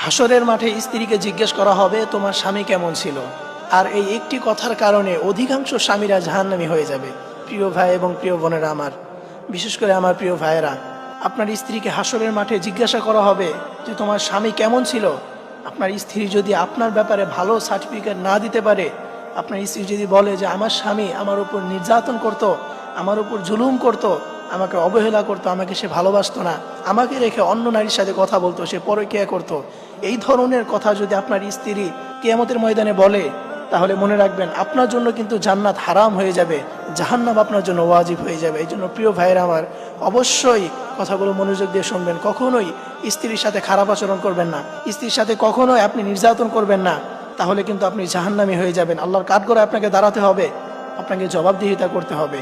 হাসরের মাঠে স্ত্রীকে জিজ্ঞেস করা হবে তোমার স্বামী কেমন ছিল। আর এই একটি কথার কারণে অধিকাংশ স্বামীরা জাহান্নামী হয়ে যাবে। প্রিয় ভাই এবং প্রিয় বোনেরা আমার, বিশেষ করে আমার প্রিয় ভাইয়েরা, আপনার স্ত্রীকে হাসরের মাঠে জিজ্ঞাসা করা হবে যে তোমার স্বামী কেমন ছিল। আপনার স্ত্রী যদি আপনার ব্যাপারে ভালো সার্টিফিকেট না দিতে পারে, আপনার স্ত্রী যদি বলে যে আমার স্বামী আমার উপর নির্যাতন করত, আমার উপর জুলুম করত, আমাকে অবহেলা করতো, আমাকে সে ভালোবাসতো না, আমাকে রেখে অন্য নারীর সাথে কথা বলতো, সে পরকীয়া করতো, এই ধরনের কথা যদি আপনার স্ত্রী কিয়ামতের ময়দানে বলে, তাহলে মনে রাখবেন আপনার জন্য কিন্তু জান্নাত হারাম হয়ে যাবে, জাহান্নাম আপনার জন্য ওয়াজিব হয়ে যাবে। এই জন্য প্রিয় ভাইয়েরা আমার, অবশ্যই কথাগুলো মনোযোগ দিয়ে শুনবেন। কখনোই স্ত্রীর সাথে খারাপ আচরণ করবেন না, স্ত্রীর সাথে কখনোই আপনি নির্যাতন করবেন না, তাহলে কিন্তু আপনি জাহান্নামী হয়ে যাবেন। আল্লাহর কাঠগড়ায় আপনাকে দাঁড়াতে হবে, আপনাকে জবাবদিহিতা করতে হবে।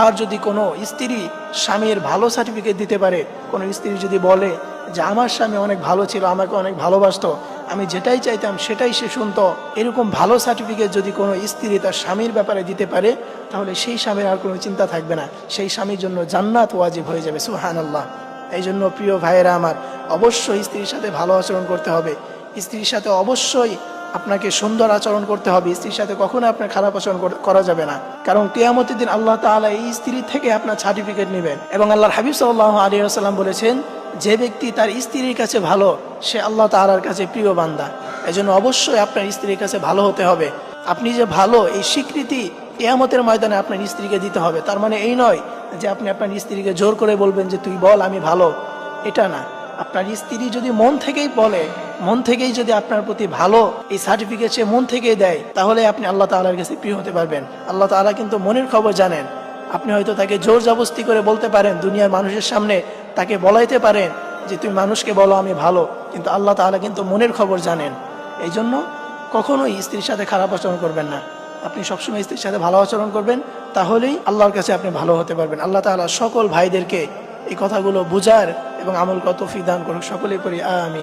আর যদি কোনো স্ত্রী স্বামীর ভালো সার্টিফিকেট দিতে পারে, কোনো স্ত্রী যদি বলে যে আমার স্বামী অনেক ভালো ছিল, আমাকে অনেক ভালোবাসতো, আমি যেটাই চাইতাম সেটাই সে শুনতো, এরকম ভালো সার্টিফিকেট যদি কোনো স্ত্রী তার স্বামীর ব্যাপারে দিতে পারে, তাহলে সেই স্বামীর আর কোনো চিন্তা থাকবে না, সেই স্বামীর জন্য জান্নাত ওয়াজিব হয়ে যাবে। সুবহানাল্লাহ। এই জন্য প্রিয় ভাইয়েরা আমার, অবশ্যই স্ত্রীর সাথে ভালো আচরণ করতে হবে, স্ত্রীর সাথে অবশ্যই আপনাকে সুন্দর আচরণ করতে হবে, স্ত্রীর সাথে কখনো আপনার খারাপ আচরণ করা যাবে না। কারণ কিয়ামতের দিন আল্লাহ তাআলা এই স্ত্রী থেকে আপনার সার্টিফিকেট নেবেন। এবং আল্লাহর হাবিব সাল্লাল্লাহু আলাইহি ওয়াসাল্লাম বলেছেন, যে ব্যক্তি তার স্ত্রীর কাছে ভালো, সে আল্লাহ তাআলার কাছে প্রিয় বান্দা। এজন্য অবশ্যই আপনার স্ত্রীর কাছে ভালো হতে হবে। আপনি যে ভালো, এই স্বীকৃতি কিয়ামতের ময়দানে আপনার স্ত্রীকে দিতে হবে। তার মানে এই নয় যে আপনি আপনার স্ত্রীকে জোর করে বলবেন যে তুই বল আমি ভালো, এটা না। আপনার স্ত্রী যদি মন থেকেই বলে, মন থেকেই যদি আপনার প্রতি ভালো এই সার্টিফিকেট সে মন থেকেই দেয়, তাহলে আপনি আল্লাহ তাআলার কাছে প্রিয় হতে পারবেন। আল্লাহ তাআলা কিন্তু মনের খবর জানেন। আপনি হয়তো তাকে জোর জবরদস্তি করে বলতে পারেন, দুনিয়ার মানুষের সামনে তাকে বলাইতে পারেন যে তুমি মানুষকে বলো আমি ভালো, কিন্তু আল্লাহ তাআলা কিন্তু মনের খবর জানেন। এই জন্য কখনোই স্ত্রীর সাথে খারাপ আচরণ করবেন না, আপনি সবসময় স্ত্রীর সাথে ভালো আচরণ করবেন, তাহলেই আল্লাহর কাছে আপনি ভালো হতে পারবেন। আল্লাহ তাআলা সকল ভাইদেরকে এই কথাগুলো বুঝার এবং আমল করা তৌফিক দান করুন। সকলেই পড়ি আমিন।